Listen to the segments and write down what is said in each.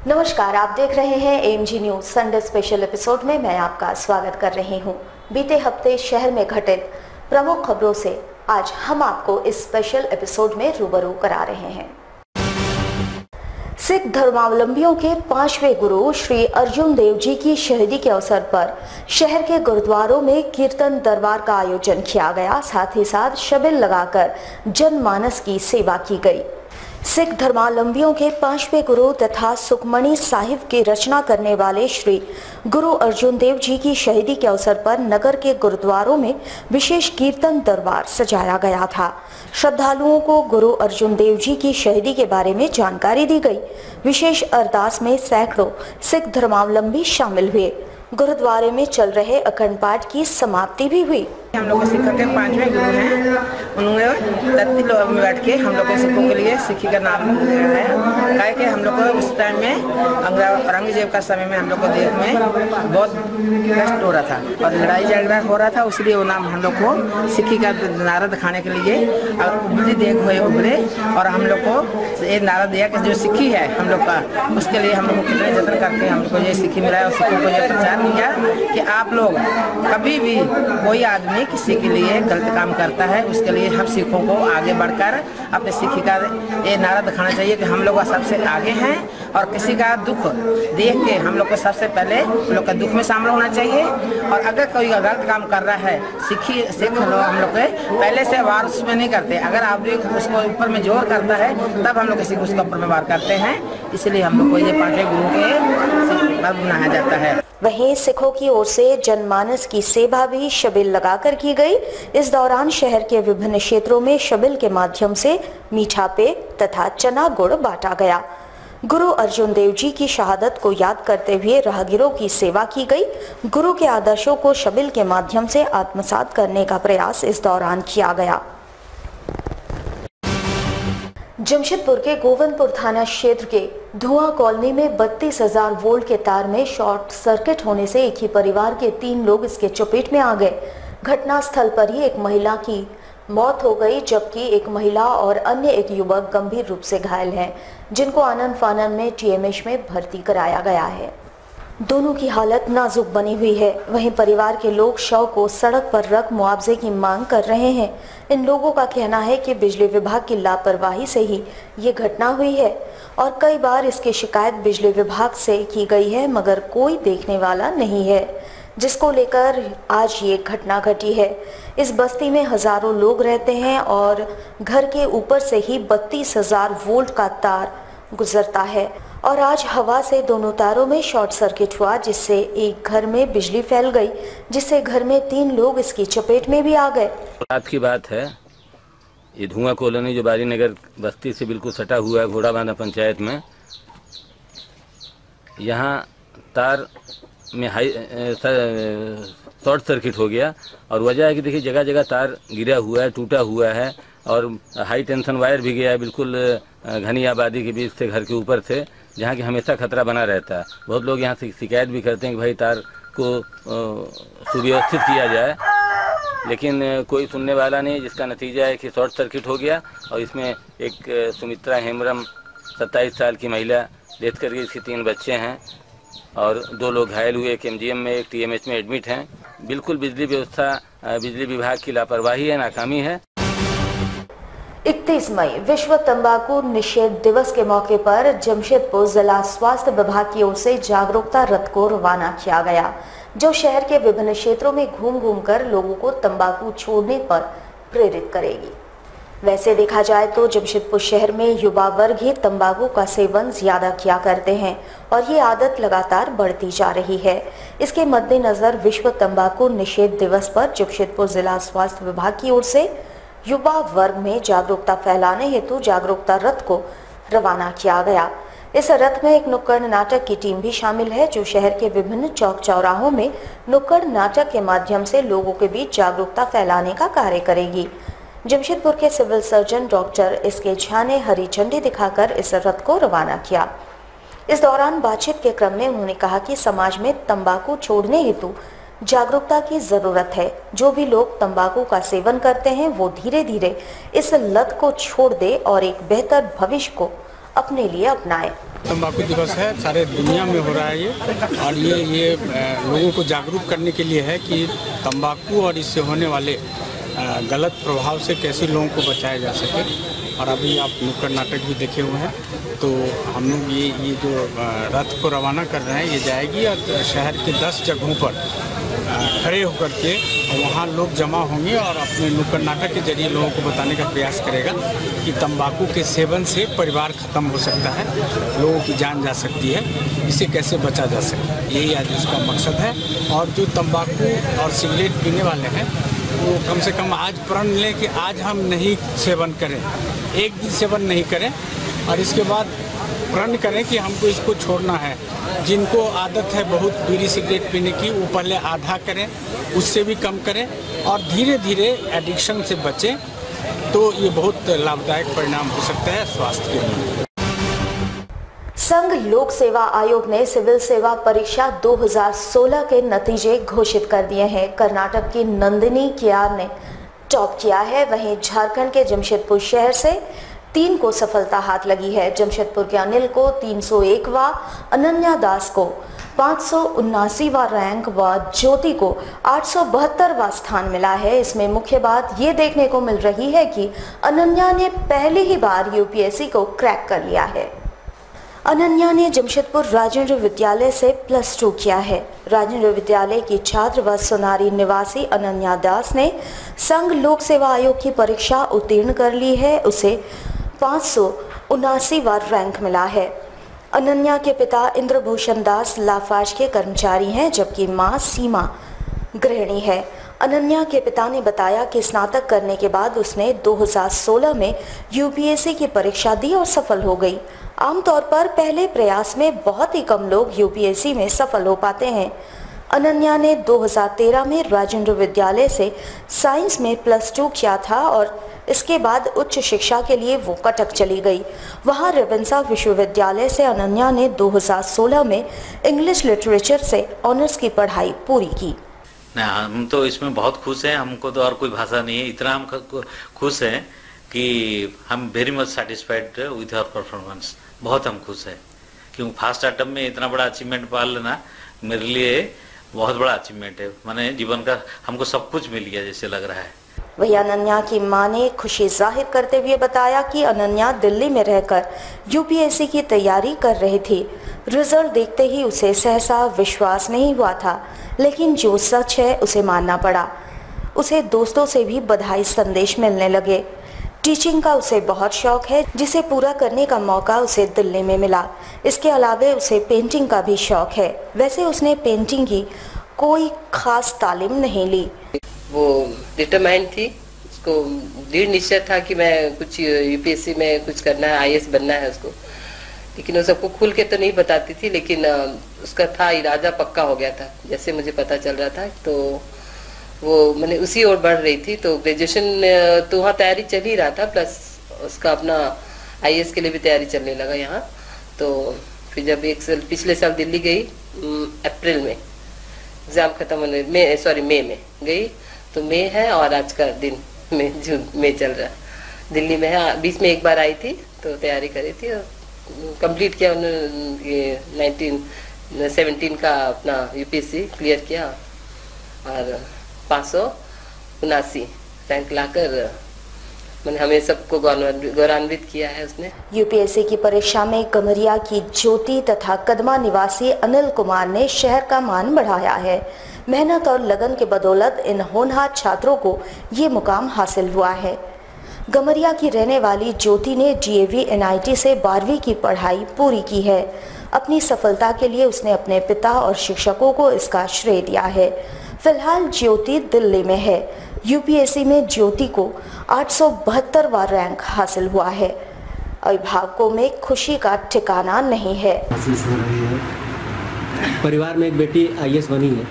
नमस्कार, आप देख रहे हैं AMG news Sunday special episode में मैं आपका स्वागत कर रही हूं। बीते हफ्ते शहर में घटित प्रमुख खबरों से आज हम आपको इस स्पेशल एपिसोड में रूबरू करा रहे हैं। सिख धर्मावलंबियों के 5वें गुरु श्री अर्जुन देव जी की शहीदी के अवसर पर शहर के गुरुद्वारों में कीर्तन दरबार का आयोजन किया गया। साथ ही साथ शबिल लगाकर जनमानस की सेवा की गई। सिख धर्मावलंबियों के 5वें गुरु तथा सुखमणि साहिब की रचना करने वाले श्री गुरु अर्जुन देव जी की शहीदी के अवसर पर नगर के गुरुद्वारों में विशेष कीर्तन दरबार सजाया गया था। श्रद्धालुओं को गुरु अर्जुन देव जी की शहीदी के बारे में जानकारी दी गई। विशेष अरदास में सैकड़ों सिख धर्मावलंबी शामिल हुए। गुरुद्वारे में चल रहे अखंड पाठ की समाप्ति भी हुई। हम लोग सिख के 5वें गुरु हैं, उन्होंने धरती लोग में बैठ के हम लोग के सिखों के लिए सिखी का नाम दिया है। काहे कि हम लोग को उस टाइम में औरंगजेब का समय में हम लोग को देश में बहुत कष्ट हो रहा था और लड़ाई झगड़ा हो रहा था, इसलिए वो नाम हम लोग को सिखी का नारा दिखाने के लिए और उबली देख हुए उभरे और हम लोग को ये नारा दिया कि जो सिखी है हम लोग का, उसके लिए हम लोग को कितने जतन करके हम लोग को ये सिखी मिला है और सिखों को ये प्रचार किया कि आप लोग कभी भी कोई आदमी किसी के लिए गलत काम करता है, उसके लिए हम सिखों को आगे बढ़कर अपने सिखी का ये नारा दिखाना चाहिए कि हम लोग सबसे आगे हैं और किसी का दुख देख के हम लोग को सबसे पहले हम लोग का दुख में शामिल होना चाहिए। और अगर कोई गलत काम कर रहा है सिख लोग हम लोग के पहले से वार उसमें नहीं करते, अगर आप उसको ऊपर में जोर करता है तब हम लोग किसी को उसके ऊपर में वार करते हैं। इसलिए हम लोग को ये 5वें गुरु के पर्व मनाया जाता है। वहीं सिखों की ओर से जनमानस की सेवा भी शबिल लगाकर की गई। इस दौरान शहर के विभिन्न क्षेत्रों में शबिल के माध्यम से मीठा पेय तथा चना गुड़ बांटा गया। गुरु अर्जुन देव जी की शहादत को याद करते हुए राहगीरों की सेवा की गई। गुरु के आदर्शों को शबिल के माध्यम से आत्मसात करने का प्रयास इस दौरान किया गया। जमशेदपुर के गोविंदपुर थाना क्षेत्र के धुआं कॉलोनी में 32,000 वोल्ट के तार में शॉर्ट सर्किट होने से एक ही परिवार के 3 लोग इसके चपेट में आ गए। घटनास्थल पर ही एक महिला की मौत हो गई, जबकि एक महिला और अन्य एक युवक गंभीर रूप से घायल हैं, जिनको आनन फानन में टीएमएच में भर्ती कराया गया है। दोनों की हालत नाजुक बनी हुई है। वहीं परिवार के लोग शव को सड़क पर रख मुआवजे की मांग कर रहे हैं। इन लोगों का कहना है कि बिजली विभाग की लापरवाही से ही ये घटना हुई है और कई बार इसकी शिकायत बिजली विभाग से की गई है, मगर कोई देखने वाला नहीं है, जिसको लेकर आज ये घटना घटी है। इस बस्ती में हजारों लोग रहते हैं और घर के ऊपर से ही 32,000 वोल्ट का तार गुजरता है और आज हवा से दोनों तारों में शॉर्ट सर्किट हुआ, जिससे एक घर में बिजली फैल गई, जिससे घर में 3 लोग इसकी चपेट में भी आ गए। रात की बात है, ये धुआं कॉलोनी जो बारी नगर बस्ती से बिल्कुल सटा हुआ है घोड़ाबांधा पंचायत में, यहाँ तार में शॉर्ट सर्किट हो गया और वजह है कि देखिए जगह जगह तार गिरा हुआ है, टूटा हुआ है और हाई टेंशन वायर भी गया है बिल्कुल घनी आबादी के बीच से, घर के ऊपर से, जहाँ की हमेशा खतरा बना रहता है। बहुत लोग यहाँ से शिकायत भी करते हैं कि भाई तार को सुव्यवस्थित किया जाए, लेकिन कोई सुनने वाला नहीं, जिसका नतीजा है कि शॉर्ट सर्किट हो गया और इसमें एक सुमित्रा हेम्ब्रम 27 साल की महिला डेथ कर गई। इसके 3 बच्चे हैं और 2 लोग घायल हुए, एक एमजीएम में एक टीएमएच में एडमिट हैं। बिल्कुल बिजली व्यवस्था, बिजली विभाग की लापरवाही है, नाकामी है। 31 मई विश्व तंबाकू निषेध दिवस के मौके पर जमशेदपुर जिला स्वास्थ्य विभाग की ओर से जागरूकता रथ को रवाना किया गया, जो शहर के विभिन्न क्षेत्रों में घूम घूम कर लोगों को तंबाकू छोड़ने पर प्रेरित करेगी। वैसे देखा जाए तो जमशेदपुर शहर में युवा वर्ग ही तंबाकू का सेवन ज्यादा किया करते हैं और ये आदत लगातार बढ़ती जा रही है। इसके मद्देनजर विश्व तंबाकू निषेध दिवस पर जमशेदपुर जिला स्वास्थ्य विभाग की ओर से युवा वर्ग में जागरूकता फैलाने हेतु जागरूकता रथ को रवाना किया गया। इस रथ में एक नुक्कड़ नाटक की टीम भी शामिल है, जो शहर के विभिन्न चौक चौराहों में नुक्कड़ नाटक के माध्यम से लोगों के बीच जागरूकता फैलाने का कार्य करेगी। जमशेदपुर के civil surgeon doctor S K Jha ने हरी झंडी दिखाकर इस रथ को रवाना किया। इस दौरान बातचीत के क्रम में उन्होंने कहा कि समाज में तंबाकू छोड़ने हेतु जागरूकता की जरूरत है। जो भी लोग तंबाकू का सेवन करते हैं वो धीरे धीरे इस लत को छोड़ दे और एक बेहतर भविष्य को अपने लिए अपनाएं। तंबाकू दिवस है, सारे दुनिया में हो रहा है ये, और ये लोगों को जागरूक करने के लिए है कि तंबाकू और इससे होने वाले गलत प्रभाव से कैसे लोगों को बचाया जा सके। और अभी आप नुक्कड़ नाटक भी देखे हुए हैं, तो हम लोग ये जो रथ को रवाना कर रहे हैं, ये जाएगी और शहर के 10 जगहों पर खड़े होकर के वहाँ लोग जमा होंगे और अपने नुक्कड़ नाटक के जरिए लोगों को बताने का प्रयास करेगा कि तंबाकू के सेवन से परिवार ख़त्म हो सकता है, लोगों की जान जा सकती है, इसे कैसे बचा जा सके, यही आज इसका मकसद है। और जो तंबाकू और सिगरेट पीने वाले हैं वो कम से कम आज प्रण लें कि आज हम नहीं सेवन करें, एक दिन सेवन नहीं करें, और इसके बाद प्रण करें कि हमको इसको छोड़ना है। जिनको आदत है बहुत बीड़ी सिगरेट पीने की, वो पहले आधा करें, उससे भी कम करें, और धीरे धीरे एडिक्शन से बचें, तो ये बहुत लाभदायक परिणाम हो सकता है स्वास्थ्य के लिए। संघ लोक सेवा आयोग ने सिविल सेवा परीक्षा 2016 के नतीजे घोषित कर दिए हैं। कर्नाटक की नंदिनी कियार ने टॉप किया है, वहीं झारखंड के जमशेदपुर शहर से 3 को सफलता हाथ लगी है। जमशेदपुर के अनिल को 301वां, अनन्या दास को 579वां रैंक व ज्योति को 872वां स्थान मिला है। इसमें मुख्य बात ये देखने को मिल रही है कि अनन्या ने पहली ही बार यूपीएससी को क्रैक कर लिया है। अनन्या ने जमशेदपुर राजेंद्र विद्यालय से +2 किया है। राजेंद्र विद्यालय की छात्र व सोनारी निवासी अनन्या दास ने संघ लोक सेवा आयोग की परीक्षा उत्तीर्ण कर ली है। उसे 579वां रैंक मिला है। अनन्या के पिता इंद्रभूषण दास लाफार्ज के कर्मचारी हैं, जबकि मां सीमा गृहिणी है। अनन्या के पिता ने बताया कि स्नातक करने के बाद उसने 2016 में यूपीएससी की परीक्षा दी और सफल हो गई। आमतौर पर पहले प्रयास में बहुत ही कम लोग यूपीएससी में सफल हो पाते हैं। अनन्या ने 2013 में राजेंद्र विद्यालय से साइंस में +2 किया था और इसके बाद उच्च शिक्षा के लिए वो कटक चली गई। वहाँ रेवेन्सा विश्वविद्यालय से अनन्या ने 2016 में इंग्लिश लिटरेचर से ऑनर्स की पढ़ाई पूरी की। नहीं, हम तो इसमें बहुत खुश हैं। हमको तो और कोई भाषा नहीं है, इतना हम खुश हैं कि हम very much satisfied with our performance. बहुत हम खुश हैं क्योंकि फर्स्ट अटेम्प्ट में इतना बड़ा अचीवमेंट पा लेना मेरे लिए बहुत बड़ा अचीवमेंट है। मैंने जीवन का हमको सब कुछ मिल गया जैसे लग रहा है। वही अनन्या की मां ने खुशी जाहिर करते हुए बताया कि अनन्या दिल्ली में रहकर यूपीएससी की तैयारी कर रही थी। रिजल्ट देखते ही उसे सहसा विश्वास नहीं हुआ था, लेकिन जो सच है उसे मानना पड़ा। उसे दोस्तों से भी बधाई संदेश मिलने लगे। टीचिंग का उसे बहुत शौक है, जिसे पूरा करने का मौका उसे दिल्ली में मिला। इसके अलावा उसे पेंटिंग का भी शौक है। वैसे उसने पेंटिंग की कोई खास तालीम नहीं ली। वो डिटरमाइंड थी, उसको दृढ़ निश्चय था कि मैं कुछ यूपीएससी में कुछ करना है, आईएएस बनना है उसको। लेकिन वो सबको खुल के तो नहीं बताती थी, लेकिन उसका था इरादा पक्का हो गया था जैसे मुझे पता चल रहा था। तो वो मैंने उसी ओर बढ़ रही थी। तो ग्रेजुएशन तो वहाँ तैयारी चल ही रहा था, प्लस उसका अपना आईएएस के लिए भी तैयारी चलने लगा यहाँ। तो फिर जब पिछले साल दिल्ली गई अप्रैल में, एग्जाम खत्म होने मई में गई, तो मई है और आज का दिन जून में चल रहा दिल्ली में है। बीच में एक बार आई थी तो तैयारी करी थी और कंप्लीट किया उन्होंने। ये 1917 का अपना यूपीएससी क्लियर किया और 579 रैंक लाकर मैंने हमें सबको गौरवान्वित किया है उसने। यूपीएससी की परीक्षा में कमरिया की ज्योति तथा कदमा निवासी अनिल कुमार ने शहर का मान बढ़ाया है। मेहनत और लगन के बदौलत इन होनहार छात्रों को ये मुकाम हासिल हुआ है। गमरिया की रहने वाली ज्योति ने डीएवी एनआईटी से 12वीं की पढ़ाई पूरी की है। अपनी सफलता के लिए उसने अपने पिता और शिक्षकों को इसका श्रेय दिया है। फिलहाल ज्योति दिल्ली में है। यूपीएससी में ज्योति को 872वां रैंक हासिल हुआ है। अभिभावकों में खुशी का ठिकाना नहीं है। परिवार में एक बेटी आईएएस बनी है,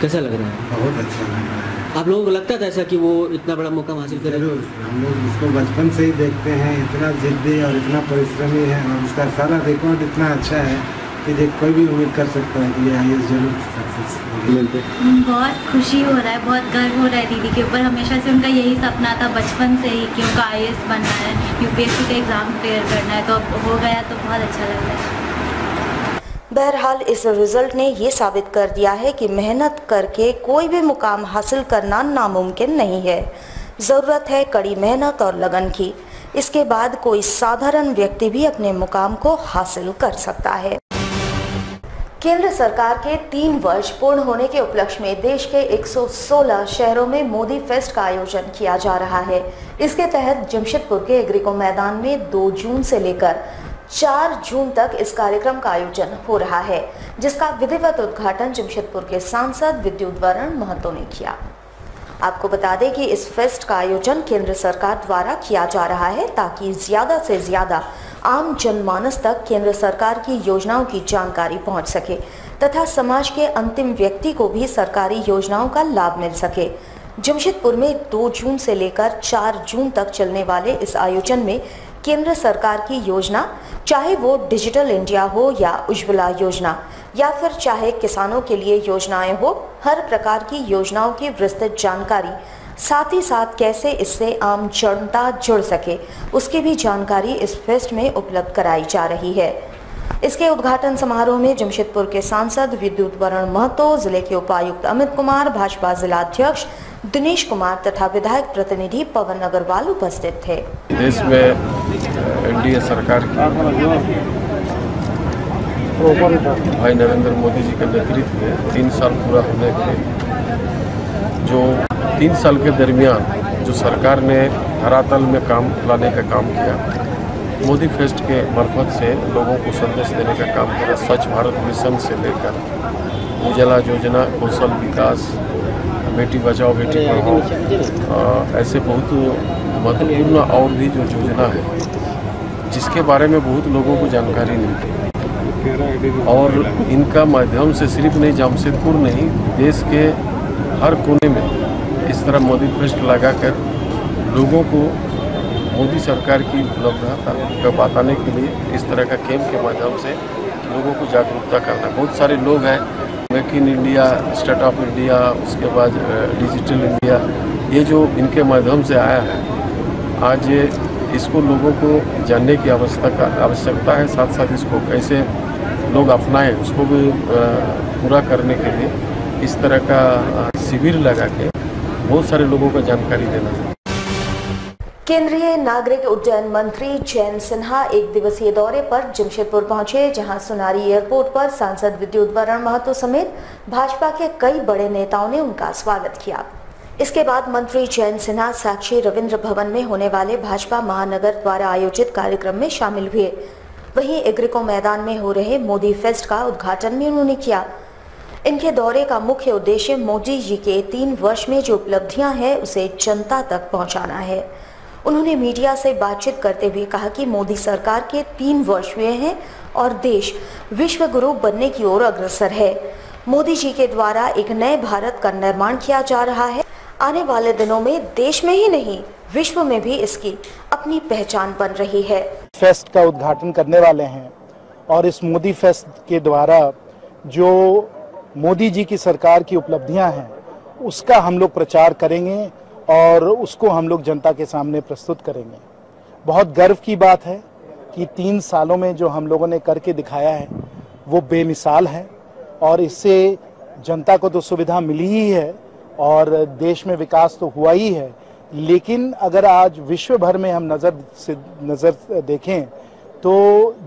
कैसा लग रहा है? बहुत अच्छा लग रहा है। आप लोगों को लगता था ऐसा कि वो इतना बड़ा मुकाम हासिल करेगा? हम लोग उसको बचपन से ही देखते हैं, इतना जिद्दी और इतना परिश्रमी है और उसका सारा रिकॉर्ड इतना अच्छा है कि देख कोई भी उम्मीद कर सकता है कि ये IAS जरूर सक्सेस मिलते। बहुत खुशी हो रहा है, बहुत गर्व हो रहा है दीदी के ऊपर। हमेशा से उनका यही सपना था बचपन से ही कि उनका IAS बनना है, UPSC का एग्ज़ाम क्लियर करना है, तो अब हो गया तो बहुत अच्छा लग रहा है। बहरहाल इस रिजल्ट ने ये साबित कर दिया है कि मेहनत करके कोई भी मुकाम हासिल करना नामुमकिन नहीं है। ज़रूरत है कड़ी मेहनत और लगन की। इसके बाद कोई साधारण व्यक्ति भी अपने मुकाम को हासिल कर सकता है। केंद्र सरकार के 3 वर्ष पूर्ण होने के उपलक्ष्य में देश के 116 शहरों में मोदी फेस्ट का आयोजन किया जा रहा है। इसके तहत जमशेदपुर के एग्रीको मैदान में 2 जून से लेकर 4 जून तक इस कार्यक्रम का आयोजन हो रहा है, जिसका विधिवत उद्घाटन जमशेदपुर के सांसद विद्युत वरण महतो ने किया। आपको बता दें कि इस फेस्ट का आयोजन केंद्र सरकार द्वारा किया जा रहा है ताकि ज्यादा से ज्यादा आम जनमानस तक केंद्र सरकार की योजनाओं की जानकारी पहुंच सके तथा समाज के अंतिम व्यक्ति को भी सरकारी योजनाओं का लाभ मिल सके। जमशेदपुर में 2 जून से लेकर 4 जून तक चलने वाले इस आयोजन में केंद्र सरकार की योजना, चाहे वो डिजिटल इंडिया हो या उज्ज्वला योजना या फिर चाहे किसानों के लिए योजनाएं हो, हर प्रकार की योजनाओं की विस्तृत जानकारी, साथ ही साथ कैसे इससे आम जनता जुड़ सके उसकी भी जानकारी इस फेस्ट में उपलब्ध कराई जा रही है। इसके उद्घाटन समारोह में जमशेदपुर के सांसद विद्युत वरण महतो, जिले के उपायुक्त अमित कुमार, भाजपा जिला अध्यक्ष दिनेश कुमार तथा विधायक प्रतिनिधि पवन अग्रवाल उपस्थित थे। देश में NDA सरकार की भाई नरेंद्र मोदी जी के नेतृत्व में 3 साल पूरा होने के जो 3 साल के दरमियान जो सरकार ने धरातल में काम लाने का काम किया, मोदी फेस्ट के मार्फत से लोगों को संदेश देने का काम किया। स्वच्छ भारत मिशन से लेकर उज्ज्वला योजना, कौशल विकास, बेटी बचाओ बेटी पढ़ाओ, ऐसे बहुत महत्वपूर्ण और भी जो योजना है जिसके बारे में बहुत लोगों को जानकारी नहीं थी और इनका माध्यम से सिर्फ नहीं जमशेदपुर नहीं देश के हर कोने में इस तरह मोदी फेस्ट लगाकर लोगों को मोदी सरकार की उपलब्धता का बताने के लिए इस तरह का कैंप के माध्यम से लोगों को जागरूकता करना। बहुत सारे लोग हैं, make in India, startup India, उसके बाद डिजिटल इंडिया, ये जो इनके माध्यम से आया है, आज इसको लोगों को जानने की आवश्यकता है। साथ साथ इसको कैसे लोग अपनाएं उसको भी पूरा करने के लिए इस तरह का शिविर लगा के बहुत सारे लोगों को जानकारी देना है। केंद्रीय नागरिक उड्डयन मंत्री जयंत सिन्हा 1 दिवसीय दौरे पर जमशेदपुर पहुंचे, जहां सुनारी एयरपोर्ट पर सांसद विद्युत वरण महतो समेत भाजपा के कई बड़े नेताओं ने उनका स्वागत किया। इसके बाद मंत्री जयंत सिन्हा साक्षी रविंद्र भवन में होने वाले भाजपा महानगर द्वारा आयोजित कार्यक्रम में शामिल हुए। वहीं एग्रीको मैदान में हो रहे मोदी फेस्ट का उद्घाटन भी उन्होंने किया। इनके दौरे का मुख्य उद्देश्य मोदी जी के 3 वर्ष में जो उपलब्धियां हैं उसे जनता तक पहुंचाना है। उन्होंने मीडिया से बातचीत करते हुए कहा कि मोदी सरकार के 3 वर्ष हुए हैं और देश विश्व गुरु बनने की ओर अग्रसर है। मोदी जी के द्वारा एक नए भारत का निर्माण किया जा रहा है। आने वाले दिनों में देश में ही नहीं विश्व में भी इसकी अपनी पहचान बन रही है। फेस्ट का उद्घाटन करने वाले हैं और इस मोदी फेस्ट के द्वारा जो मोदी जी की सरकार की उपलब्धियां हैं उसका हम लोग प्रचार करेंगे और उसको हम लोग जनता के सामने प्रस्तुत करेंगे। बहुत गर्व की बात है कि 3 सालों में जो हम लोगों ने करके दिखाया है वो बेमिसाल है और इससे जनता को तो सुविधा मिली ही है और देश में विकास तो हुआ ही है, लेकिन अगर आज विश्व भर में हम नज़र देखें तो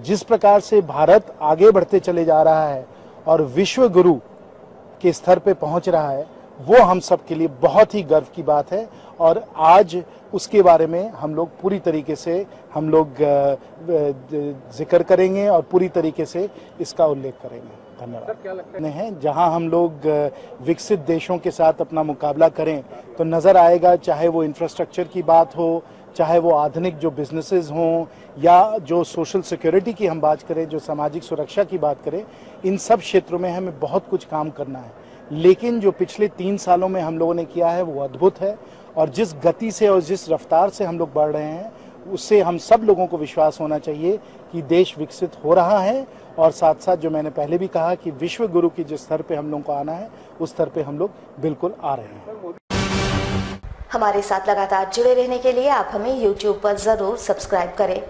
जिस प्रकार से भारत आगे बढ़ते चले जा रहा है और विश्व गुरु के स्तर पे पहुंच रहा है, वो हम सब के लिए बहुत ही गर्व की बात है और आज उसके बारे में हम लोग पूरी तरीके से हम लोग जिक्र करेंगे और पूरी तरीके से इसका उल्लेख करेंगे। धन्यवाद। हैं जहां हम लोग विकसित देशों के साथ अपना मुकाबला करें तो नज़र आएगा, चाहे वो इंफ्रास्ट्रक्चर की बात हो, चाहे वो आधुनिक जो बिजनेसेस हों या जो सोशल सिक्योरिटी की हम बात करें, जो सामाजिक सुरक्षा की बात करें, इन सब क्षेत्रों में हमें बहुत कुछ काम करना है। लेकिन जो पिछले 3 सालों में हम लोगों ने किया है वो अद्भुत है और जिस गति से और जिस रफ्तार से हम लोग बढ़ रहे हैं उससे हम सब लोगों को विश्वास होना चाहिए कि देश विकसित हो रहा है और साथ साथ जो मैंने पहले भी कहा कि विश्व गुरु की जिस स्तर पे हम लोगों को आना है उस स्तर पे हम लोग बिल्कुल आ रहे हैं। हमारे साथ लगातार जुड़े रहने के लिए आप हमें YouTube पर जरूर सब्सक्राइब करें।